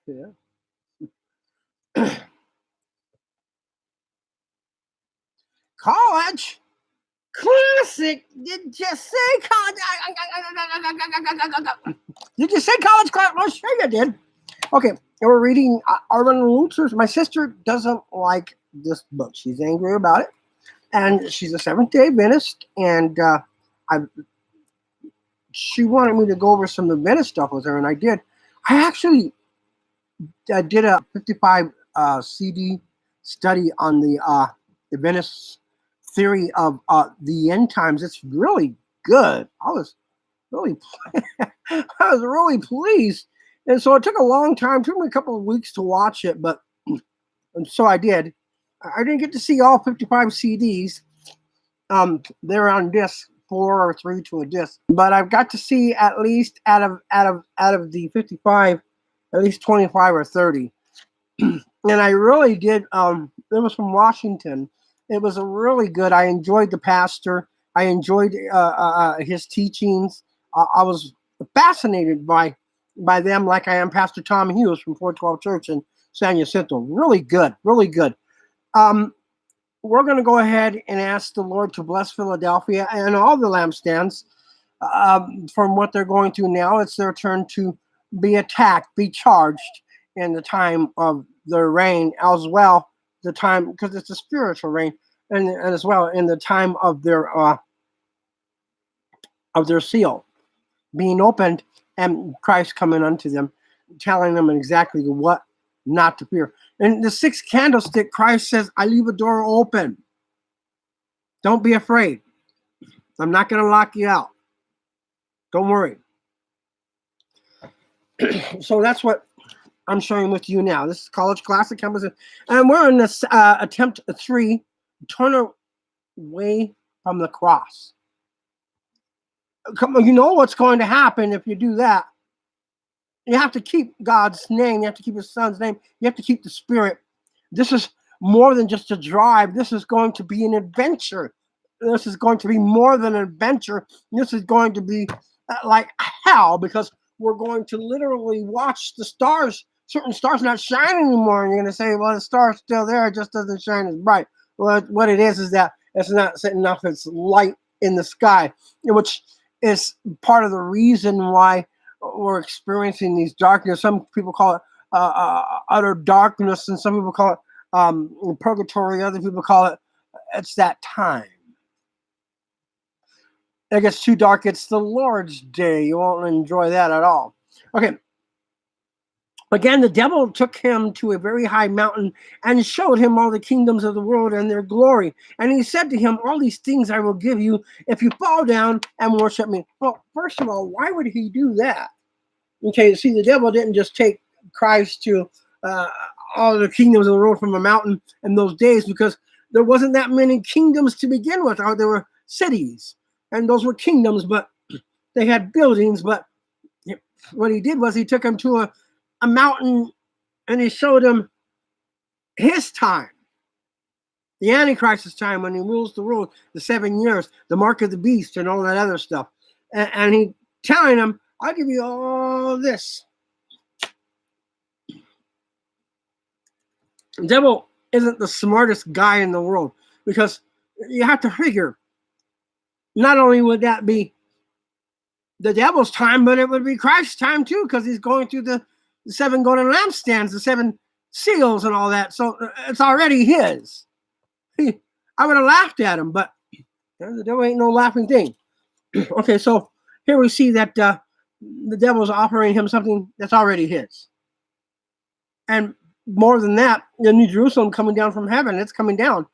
Yeah. College classic. Did you say college? Did you say college class? Well, sure you did. Okay, and we're reading Arlen Lutzer's. My sister doesn't like this book. She's angry about it, and she's a Seventh-day Adventist, and I she wanted me to go over some Adventist stuff with her, and I did. I actually did a 55 CD study on the Adventist theory of the end times. It's really good. Really, I was really pleased, and so it took a long time. It took me a couple of weeks to watch it, but and so I did. I didn't get to see all 55 CDs. They're on disc 4 or 3 to a disc, but I've got to see at least out of the 55, at least 25 or 30. And I really did. It was from Washington. It was a really good. I enjoyed the pastor. I enjoyed his teachings. I was fascinated by them, like I am Pastor Tom Hughes from 412 Church in San Jacinto. Really good, really good. We're going to go ahead and ask the Lord to bless Philadelphia and all the lampstands from what they're going through now. It's their turn to be attacked, be charged in the time of their reign, as well the time, because it's a spiritual reign, and as well in the time of their seal being opened, and Christ coming unto them, telling them exactly what not to fear. In the sixth candlestick, Christ says, I leave a door open. Don't be afraid. I'm not going to lock you out. Don't worry. So that's what I'm sharing with you now. This is College Classic Campus, and we're in this attempt 3, turn away from the cross. You know what's going to happen if you do that. You have to keep God's name. You have to keep his son's name. You have to keep the spirit. This is more than just a drive. This is going to be an adventure. This is going to be more than an adventure. This is going to be like hell, because we're going to literally watch the stars, certain stars not shining anymore. And you're going to say, well, the star's still there. It just doesn't shine as bright. Well, what it is that it's not setting off its light in the sky, which is part of the reason why we're experiencing these darkness. Some people call it utter darkness, and some people call it purgatory. Other people call it, it's that time. It gets too dark. It's the Lord's day. You won't enjoy that at all. Okay. Again, the devil took him to a very high mountain and showed him all the kingdoms of the world and their glory. And he said to him, all these things I will give you if you fall down and worship me. Well, first of all, why would he do that? Okay, see, the devil didn't just take Christ to all the kingdoms of the world from a mountain in those days, because there wasn't that many kingdoms to begin with. There were cities, and those were kingdoms, but they had buildings. But what he did was he took him to a mountain, and he showed him his time, the Antichrist's time, when he rules the world, the 7 years, the mark of the beast, and all that other stuff. And he telling him, I'll give you all this. The devil isn't the smartest guy in the world, because you have to figure, not only would that be the devil's time, but it would be Christ's time too, because he's going through the 7 golden lampstands, the 7 seals and all that. So it's already his. I would have laughed at him, but the devil ain't no laughing thing. Okay, so here we see that the devil's offering him something that's already his. And more than that, the New Jerusalem coming down from heaven, it's coming down.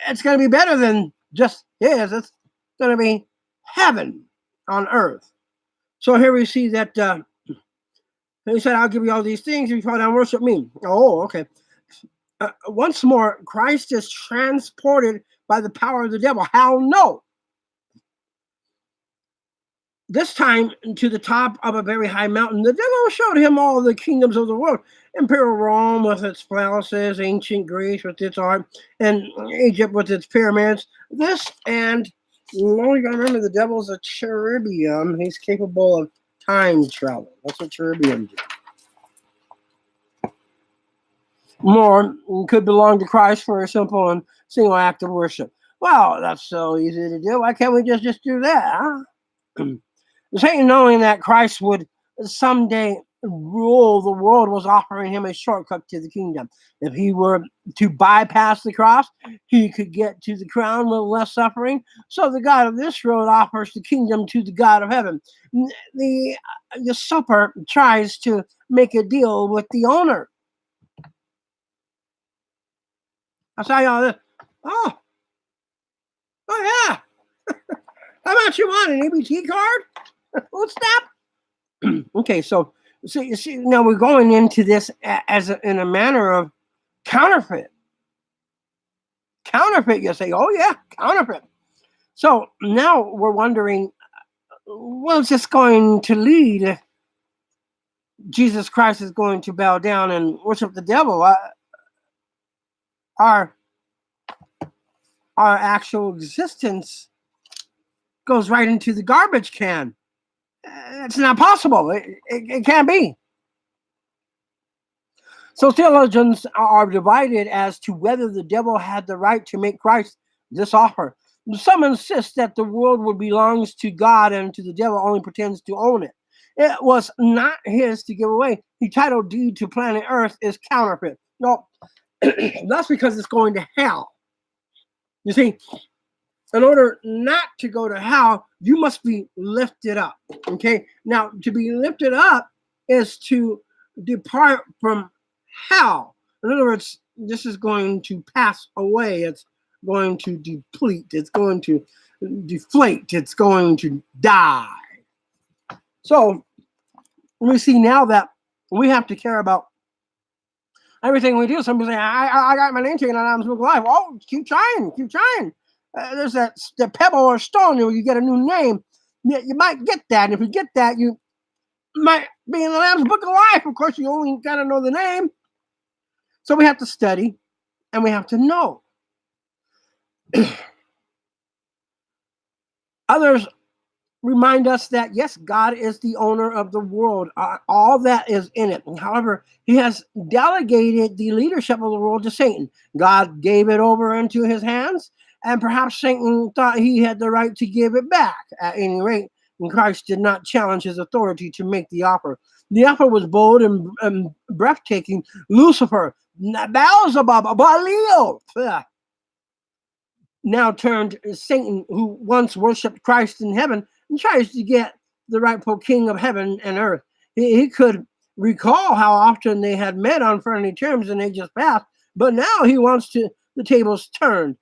It's going to be better than just his. It's going to be heaven on earth. So here we see that he said, I'll give you all these things if you fall down and worship me. Oh, okay. Once more, Christ is transported by the power of the devil. How no? This time to the top of a very high mountain, the devil showed him all the kingdoms of the world. Imperial Rome with its palaces, ancient Greece with its art, and Egypt with its pyramids. This, and you gotta remember, the devil's a cherubim. He's capable of Time travel. That's what you're being to. More could belong to Christ for a simple and single act of worship. Well, that's so easy to do. Why can't we just do that? Huh? Satan, knowing that Christ would someday rule the world, was offering him a shortcut to the kingdom. If he were to bypass the cross, he could get to the crown with less suffering. So the God of this world offers the kingdom to the God of heaven. The usurper tries to make a deal with the owner. I saw y'all this. Oh yeah. How about you want an EBT card? What's that? Okay, so you see, now we're going into this in a manner of counterfeit. Counterfeit, you say, oh yeah, counterfeit. So now we're wondering, what's this going to lead? Jesus Christ is going to bow down and worship the devil. Our actual existence goes right into the garbage can. It's not possible. It can't be. So theologians are divided as to whether the devil had the right to make Christ this offer. Some insist that the world belongs to God and to the devil only pretends to own it. It was not his to give away. The title deed to planet Earth is counterfeit. No, that's because it's going to hell. You see, in order not to go to hell, you must be lifted up. Okay? Now, to be lifted up is to depart from hell. In other words, this is going to pass away. It's going to deplete. It's going to deflate. It's going to die. So we see now that we have to care about everything we do. Somebody say, I got my name taken out of Lamb's Book of Life. Oh, keep trying. There's the pebble or stone where you get a new name. You might get that. And if you get that, you might be in the Lamb's Book of Life. Of course, you only got to know the name. So we have to study and we have to know. Others remind us that, yes, God is the owner of the world, all that is in it. However, he has delegated the leadership of the world to Satan. God gave it over into his hands, and perhaps Satan thought he had the right to give it back. At any rate, Christ did not challenge his authority to make the offer. The offer was bold and breathtaking. Lucifer, Beelzebub, Belial, now turned Satan, who once worshipped Christ in heaven, and tries to get the rightful king of heaven and earth. He could recall how often they had met on friendly terms in ages past, but now he wants the tables turned.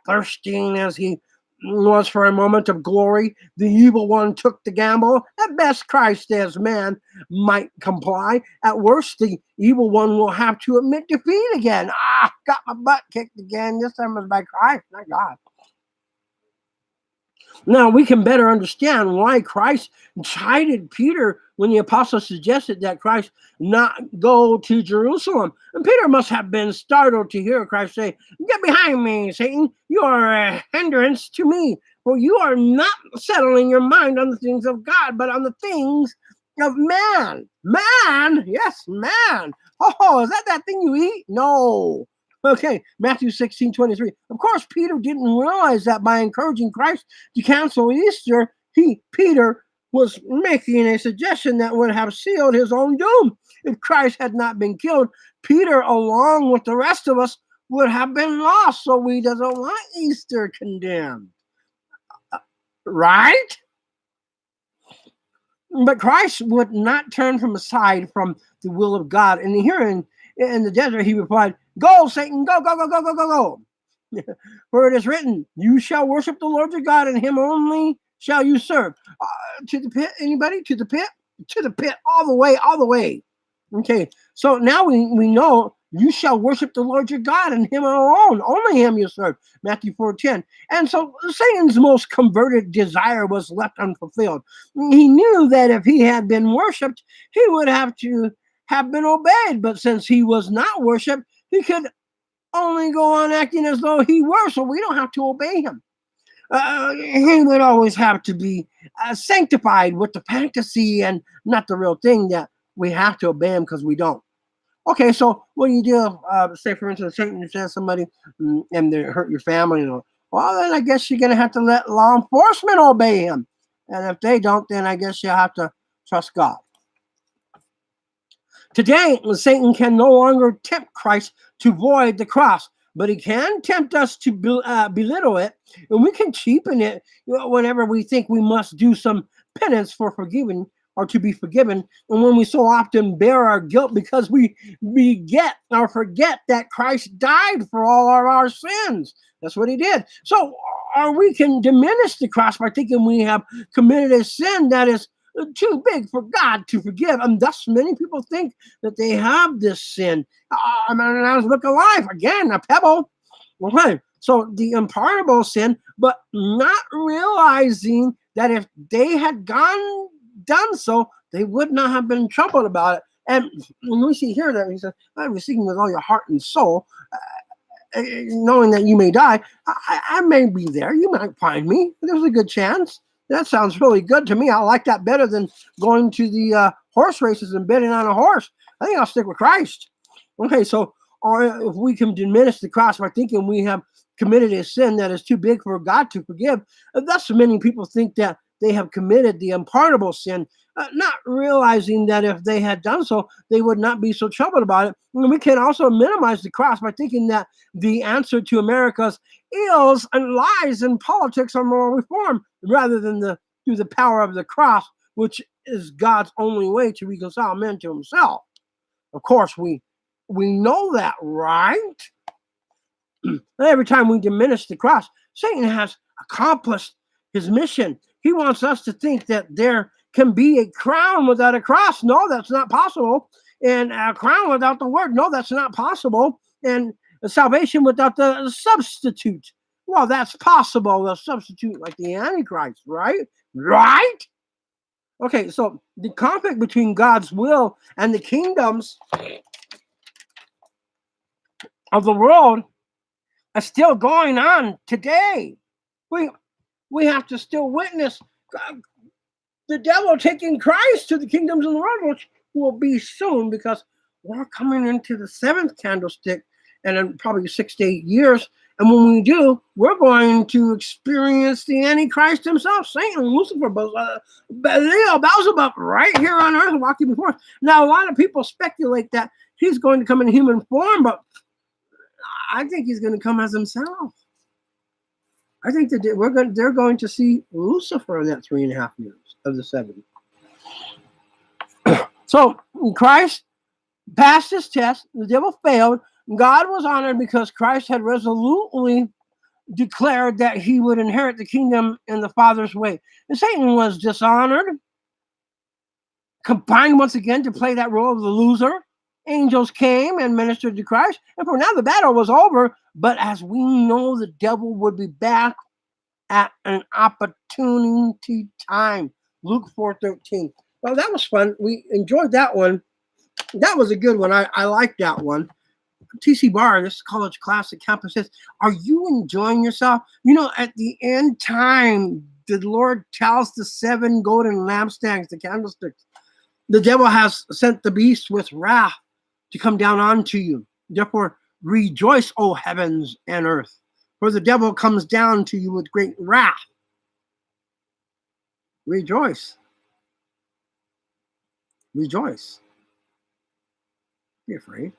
Thirsting as he was for a moment of glory, the evil one took the gamble. At best, Christ as man might comply. At worst, the evil one will have to admit defeat again. Got my butt kicked again. This time it was by Christ, not God. Now, we can better understand why Christ chided Peter when the apostle suggested that Christ not go to Jerusalem. And Peter must have been startled to hear Christ say, "Get behind me, Satan. You are a hindrance to me. For you are not settling your mind on the things of God, but on the things of man." Man? Yes, man. Oh, is that thing you eat? No. Okay, Matthew 16:23. Of course, Peter didn't realize that by encouraging Christ to cancel Easter, Peter, was making a suggestion that would have sealed his own doom. If Christ had not been killed, Peter, along with the rest of us, would have been lost. So he doesn't want Easter condemned. Right? But Christ would not turn from aside from the will of God. And here in the desert, he replied, "Go, Satan, go, go, go, go, go, go, go. For it is written, you shall worship the Lord your God, and him only shall you serve." To the pit, anybody? To the pit? To the pit, all the way, all the way. Okay, so now we know you shall worship the Lord your God, and him alone, only him you serve. Matthew 4:10. And so Satan's most converted desire was left unfulfilled. He knew that if he had been worshipped, he would have to have been obeyed. But since he was not worshipped, he could only go on acting as though he were, so we don't have to obey him. he would always have to be sanctified with the fantasy and not the real thing that we have to obey him because we don't. Okay, so what do you do? Say, for instance, Satan says somebody and they hurt your family. Well, then I guess you're going to have to let law enforcement obey him. And if they don't, then I guess you have to trust God. Today, Satan can no longer tempt Christ to avoid the cross, but he can tempt us to belittle it, and we can cheapen it whenever we think we must do some penance for forgiving or to be forgiven, and when we so often bear our guilt because we get or forget that Christ died for all of our sins. That's what he did. So, or we can diminish the cross by thinking we have committed a sin that is too big for God to forgive, and thus many people think that they have this sin. I mean, I was looking alive again, a pebble. Okay, so the unpardonable sin, but not realizing that if they had done so, they would not have been troubled about it. And when we see here that he says, "I was seeking with all your heart and soul, knowing that you may die, I may be there. You might find me. There's a good chance." That sounds really good to me. I like that better than going to the horse races and betting on a horse. I think I'll stick with Christ. Okay, so or if we can diminish the cross by thinking we have committed a sin that is too big for God to forgive, thus many people think that they have committed the unpardonable sin, not realizing that if they had done so, they would not be so troubled about it. And we can also minimize the cross by thinking that the answer to America's ills and lies in politics are moral reform, rather than through the power of the cross, which is God's only way to reconcile men to himself. Of course, we know that, right? Every time we diminish the cross, Satan has accomplished his mission. He wants us to think that there can be a crown without a cross. No, that's not possible. And a crown without the word. No, that's not possible. And a salvation without the substitute. Well, that's possible. A substitute like the Antichrist, right? Right? Okay, so the conflict between God's will and the kingdoms of the world are still going on today. We have to still witness the devil taking Christ to the kingdoms of the world, which will be soon, because we're coming into the seventh candlestick and in probably 6 to 8 years. And when we do, we're going to experience the Antichrist himself, Satan, Lucifer, Belial, Beelzebub, right here on earth walking before us. Now, a lot of people speculate that he's going to come in human form, but I think he's going to come as himself. I think that they're going to see Lucifer in that 3.5 years of the 7. So Christ passed his test. The devil failed. God was honored because Christ had resolutely declared that he would inherit the kingdom in the Father's way. And Satan was dishonored, combined once again to play that role of the loser. Angels came and ministered to Christ. And for now, the battle was over. But as we know, the devil would be back at an opportunity time. Luke 4:13. Well, that was fun. We enjoyed that one. That was a good one. I liked that one. TcYbarra, this college classic campus says, are you enjoying yourself? You know, at the end time, the Lord tells the 7 golden lampstands, the candlesticks, the devil has sent the beast with wrath to come down onto you. Therefore, rejoice, O heavens and earth, for the devil comes down to you with great wrath. Rejoice. Rejoice. Be afraid.